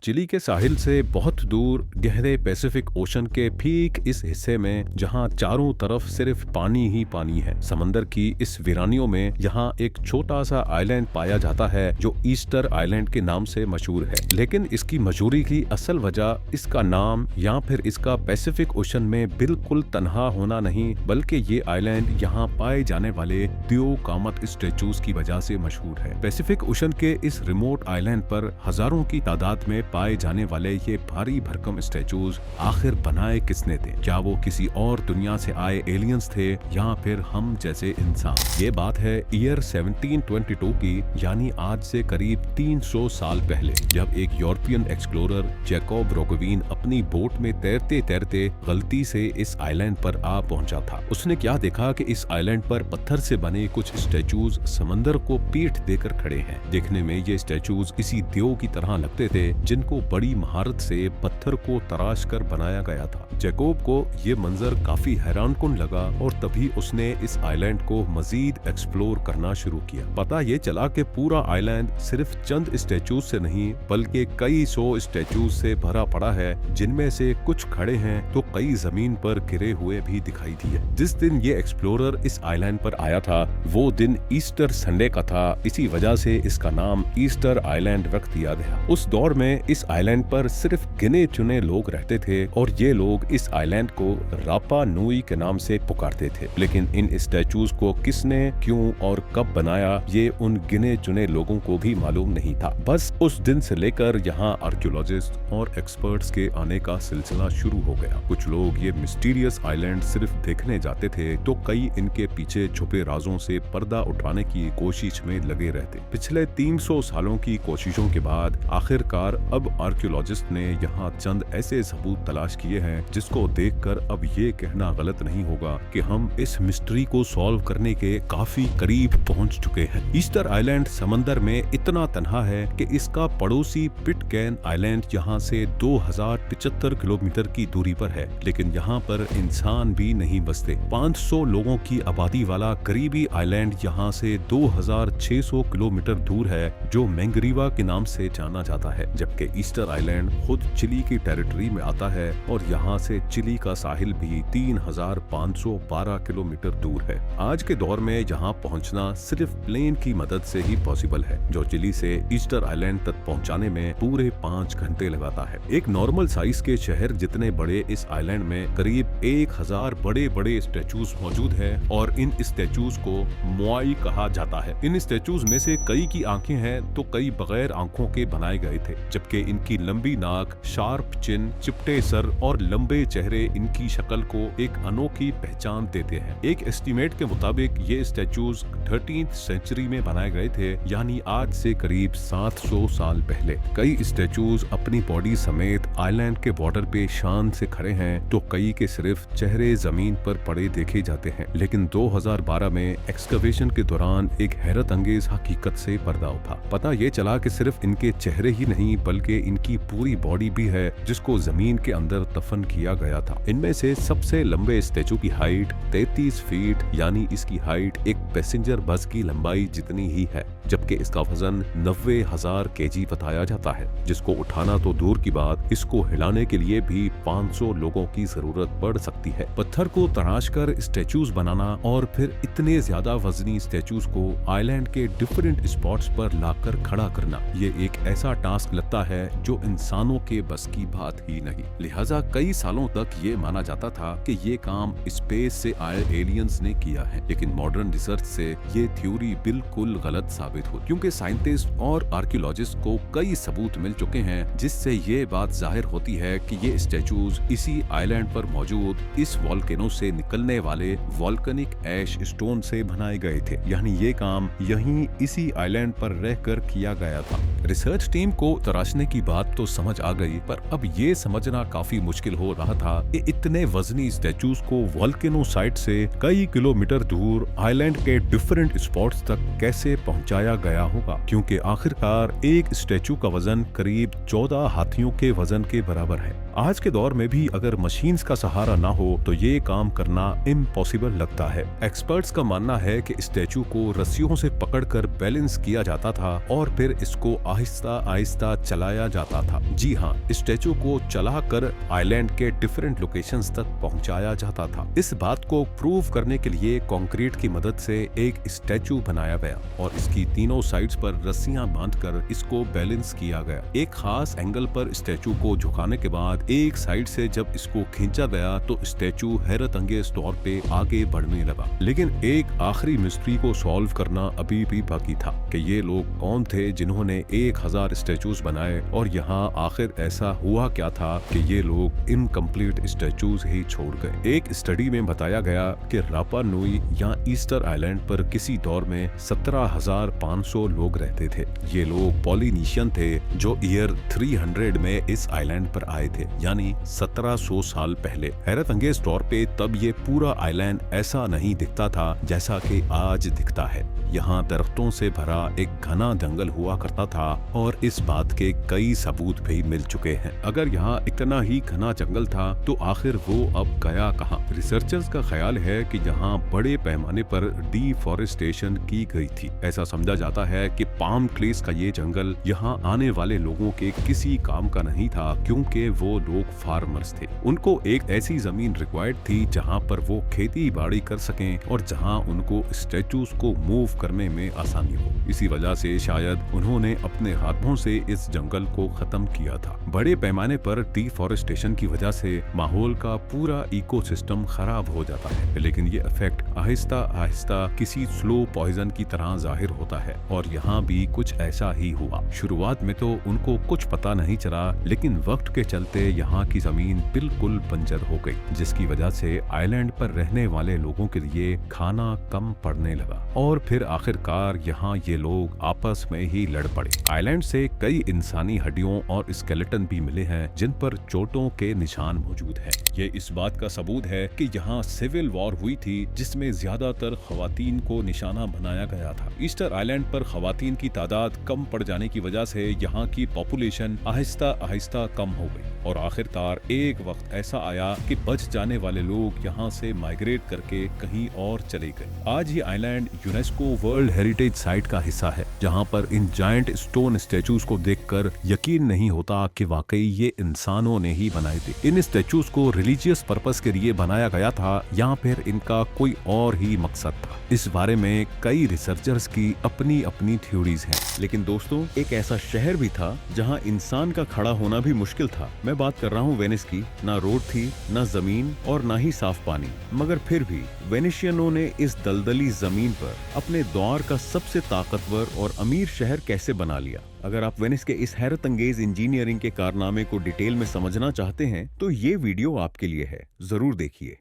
Chilli के साहिल से बहुत दूर गहरे पैसिफिक ओशन के ठीक इस हिस्से में जहां चारों तरफ सिर्फ पानी ही पानी है। समंदर की इस वीरानियों में यहाँ एक छोटा सा आइलैंड पाया जाता है जो ईस्टर आइलैंड के नाम से मशहूर है। लेकिन इसकी मशहूरी की असल वजह इसका नाम या फिर इसका पैसिफिक ओशन में बिल्कुल तन्हा होना नहीं, बल्कि ये आइलैंड यहाँ पाए जाने वाले त्योकामत स्टेचूज की वजह से मशहूर है। पैसिफिक ओशन के इस रिमोट आइलैंड पर हजारों की तादाद में पाए जाने वाले ये भारी भरकम स्टैचूज आखिर बनाए किसने थे? क्या वो किसी और दुनिया से आए एलियंस थे या फिर हम जैसे इंसान? ये बात है ईयर 1722 की, यानी आज से करीब 300 साल पहले, जब एक यूरोपियन एक्सप्लोरर जैकोब रोगवीन अपनी बोट में तैरते तैरते गलती से इस आइलैंड पर आ पहुंचा था। उसने क्या देखा कि इस आइलैंड पर पत्थर से बने कुछ स्टैचूज समंदर को पीठ देकर खड़े हैं। देखने में ये स्टैचूज किसी देव की तरह लगते थे जिनको बड़ी महारत से पत्थर को तराश कर बनाया गया था। जैकोब को ये मंजर काफी हैरानकुन लगा और तभी उसने इस आइलैंड को मजीद एक्सप्लोर करना शुरू किया। पता ये चला कि पूरा आइलैंड सिर्फ चंद स्टैचूज से नहीं बल्कि कई 100 स्टैचूज से भरा पड़ा है, जिनमें से कुछ खड़े हैं तो कई जमीन पर गिरे हुए भी दिखाई दिए। जिस दिन ये एक्सप्लोरर इस आइलैंड पर आया था वो दिन ईस्टर संडे का था, इसी वजह से इसका नाम ईस्टर आइलैंड रख दिया गया। उस दौर में इस आइलैंड पर सिर्फ गिने चुने लोग रहते थे और ये लोग इस आइलैंड को रापा नुई के नाम से पुकारते थे। लेकिन इन स्टैचूज को किसने, क्यों और कब बनाया ये उन गिने चुने लोगों को भी मालूम नहीं था। बस उस दिन से लेकर यहाँ आर्कियोलॉजिस्ट और एक्सपर्ट्स के आने का सिलसिला शुरू हो गया। कुछ लोग ये मिस्टीरियस आइलैंड सिर्फ देखने जाते थे तो कई इनके पीछे छुपे राजों से पर्दा उठाने की कोशिश में लगे रहते। पिछले 300 सालों की कोशिशों के बाद आखिरकार अब आर्कियोलॉजिस्ट ने यहाँ चंद ऐसे सबूत तलाश किए हैं जिसको देखकर अब ये कहना गलत नहीं होगा कि हम इस मिस्ट्री को सॉल्व करने के काफी करीब पहुंच चुके हैं। ईस्टर आइलैंड समंदर में इतना तन्हा है कि इसका पड़ोसी पिटकैन आइलैंड यहाँ से 2075 किलोमीटर की दूरी पर है, लेकिन यहाँ पर इंसान भी नहीं बसते। 500 लोगों की आबादी वाला करीबी आइलैंड यहाँ से 2600 किलोमीटर दूर है, जो मैंगरीवा के नाम से जाना जाता है, जबकि ईस्टर आइलैंड खुद चिली की टेरिटरी में आता है और यहाँ से चिली का साहिल भी 3512 किलोमीटर दूर है। आज के दौर में यहाँ पहुँचना सिर्फ प्लेन की मदद से ही पॉसिबल है, जो चिली से ईस्टर आइलैंड तक पहुँचाने में पूरे 5 घंटे लगाता है। एक नॉर्मल साइज के शहर जितने बड़े इस आइलैंड में करीब 1000 बड़े बड़े स्टैचूज मौजूद है और इन स्टैचूज को मोआई कहा जाता है। इन स्टैचूज में से कई की आंखें हैं तो कई बगैर आंखों के बनाए गए थे, जबकि इनकी लंबी नाक, शार्प चिन, चिपटे सर और लंबे चेहरे इनकी शक्ल को एक अनोखी पहचान देते हैं। एक एस्टीमेट के मुताबिक ये स्टैचूज 13th सेंचुरी में बनाए गए थे, यानी आज से करीब 700 साल पहले। कई स्टैचूज अपनी बॉडी समेत आइलैंड के बॉर्डर पे शान से खड़े हैं तो कई के सिर्फ चेहरे जमीन पर पड़े देखे जाते हैं। लेकिन 2012 में एक्सकवेशन के दौरान एक हैरत अंगेज हकीकत से पर्दा उठा। पता ये चला कि सिर्फ इनके चेहरे ही नहीं बल्कि इनकी पूरी बॉडी भी है जिसको जमीन के अंदर दफन किया गया था। इनमें से सबसे लंबे स्टैचू की हाइट 33 फीट, यानी इसकी हाइट एक पैसेंजर बस की लंबाई जितनी ही है, जबकि इसका वजन 90,000 केजी बताया जाता है, जिसको उठाना तो दूर की बात, इसको हिलाने के लिए भी 500 लोगों की जरूरत पड़ सकती है। पत्थर को तराश कर स्टैचूज बनाना और फिर इतने ज्यादा वजनी स्टैचूज को आइलैंड के डिफरेंट स्पॉट्स पर लाकर खड़ा करना, ये एक ऐसा टास्क लगता है जो इंसानों के बस की बात ही नहीं। लिहाजा कई सालों तक ये माना जाता था कि ये काम स्पेस से आए एलियंस ने किया है, लेकिन मॉडर्न रिसर्च से ये थ्योरी बिल्कुल गलत साबित हुई, क्योंकि साइंटिस्ट और आर्कियोलॉजिस्ट को कई सबूत मिल चुके हैं जिससे ये बात जाहिर होती है कि ये स्टैचूज इसी आइलैंड पर मौजूद इस वॉल्केनो से निकलने वाले वॉल्केनिक ऐश स्टोन से बनाए गए थे, यानी ये काम यहीं इसी आइलैंड पर रहकर किया गया था। रिसर्च टीम को तराशने की बात तो समझ आ गई, पर अब ये समझना काफी मुश्किल हो रहा था कि इतने वजनी स्टैचूज को वॉल्केनो साइट से कई किलोमीटर दूर आइलैंड के डिफरेंट स्पॉट्स तक कैसे पहुंचाया गया होगा, क्योंकि आखिरकार एक स्टैचू का वजन करीब 14 हाथियों के वजन के बराबर है। आज के दौर में भी अगर मशीन्स का सहारा ना हो तो ये काम करना इम्पॉसिबल लगता है। एक्सपर्ट्स का मानना है कि स्टैचू को रस्सियों से पकड़कर बैलेंस किया जाता था और फिर इसको आहिस्ता आहिस्ता चलाया जाता था। जी हाँ, स्टैचू को चलाकर आइलैंड के डिफरेंट लोकेशंस तक पहुंचाया जाता था। इस बात को प्रूव करने के लिए कंक्रीट की मदद से एक स्टैचू बनाया गया और इसकी तीनों साइड्स पर रस्सियां बांधकर इसको बैलेंस किया गया। एक खास एंगल पर स्टैचू को झुकाने के बाद एक साइड से जब इसको खींचा गया तो स्टैचू हैरत अंगेज तौर पे आगे बढ़ने लगा। लेकिन एक आखिरी मिस्ट्री को सॉल्व करना अभी भी बाकी था कि ये लोग कौन थे जिन्होंने 1000 स्टैचूज बनाए और यहाँ आखिर ऐसा हुआ क्या था कि ये लोग इनकम्प्लीट स्टैचूज ही छोड़ गए। एक स्टडी में बताया गया कि रापा नुई या ईस्टर आइलैंड पर किसी दौर में 17,500 लोग रहते थे। ये लोग पॉलिनीशियन थे जो ईयर 300 में इस आइलैंड पर आए थे, यानी 1700 साल पहले। हैरत अंगेज तौर पे तब ये पूरा आइलैंड ऐसा नहीं दिखता था जैसा कि आज दिखता है। यहाँ दरख्तों से भरा एक घना जंगल हुआ करता था और इस बात के कई सबूत भी मिल चुके हैं। अगर यहाँ इतना ही घना जंगल था तो आखिर वो अब गया कहाँ? रिसर्चर्स का ख्याल है कि यहाँ बड़े पैमाने पर डिफॉरेस्टेशन की गई थी। ऐसा समझा जाता है कि पाम ट्रीज का ये जंगल यहाँ आने वाले लोगों के किसी काम का नहीं था, क्योंकि वो लोग फार्मर्स थे। उनको एक ऐसी जमीन रिक्वायर्ड थी जहाँ पर वो खेती बाड़ी कर सकें और जहाँ उनको स्टैचूज को मूव करने में आसानी हो। इसी वजह से शायद उन्होंने अपने हाथों से इस जंगल को खत्म किया था। बड़े पैमाने पर डिफॉरेस्टेशन की वजह से माहौल का पूरा इकोसिस्टम खराब हो जाता है, लेकिन ये इफेक्ट आहिस्ता आहिस्ता किसी स्लो पॉइजन की तरह जाहिर होता है और यहाँ भी कुछ ऐसा ही हुआ। शुरुआत में तो उनको कुछ पता नहीं चला, लेकिन वक्त के चलते यहाँ की जमीन बिल्कुल बंजर हो गई, जिसकी वजह से आइलैंड पर रहने वाले लोगों के लिए खाना कम पड़ने लगा और फिर आखिरकार यहाँ ये लोग आपस में ही लड़ पड़े। आइलैंड से कई इंसानी हड्डियों और स्केलेटन भी मिले हैं जिन पर चोटों के निशान मौजूद हैं। ये इस बात का सबूत है कि यहाँ सिविल वॉर हुई थी जिसमें ज्यादातर खवातीन को निशाना बनाया गया था। ईस्टर आइलैंड पर खवातीन की तादाद कम पड़ जाने की वजह से यहाँ की पॉपुलेशन आहिस्ता आहिस्ता कम हो गई और आखिरकार एक वक्त ऐसा आया कि बच जाने वाले लोग यहाँ से माइग्रेट करके कहीं और चले गए। आज ये island UNESCO world heritage site का हिस्सा है, जहाँ पर इन जायंट स्टोन स्टैचूज को देखकर यकीन नहीं होता कि वाकई ये इंसानों ने ही बनाए थे। इन स्टैचूज को रिलीजियस पर्पस के लिए बनाया गया था या फिर इनका कोई और ही मकसद था? इस बारे में कई रिसर्चर्स की अपनी अपनी थ्योरीज हैं। लेकिन दोस्तों, एक ऐसा शहर भी था जहाँ इंसान का खड़ा होना भी मुश्किल था। मैं बात कर रहा हूँ वेनिस की। ना रोड थी, ना जमीन और ना ही साफ पानी, मगर फिर भी वेनिशियनों ने इस दलदली जमीन पर अपने दौर का सबसे ताकतवर और अमीर शहर कैसे बना लिया। अगर आप वेनिस के इस हैरत अंगेज इंजीनियरिंग के कारनामे को डिटेल में समझना चाहते हैं तो ये वीडियो आपके लिए है, जरूर देखिए।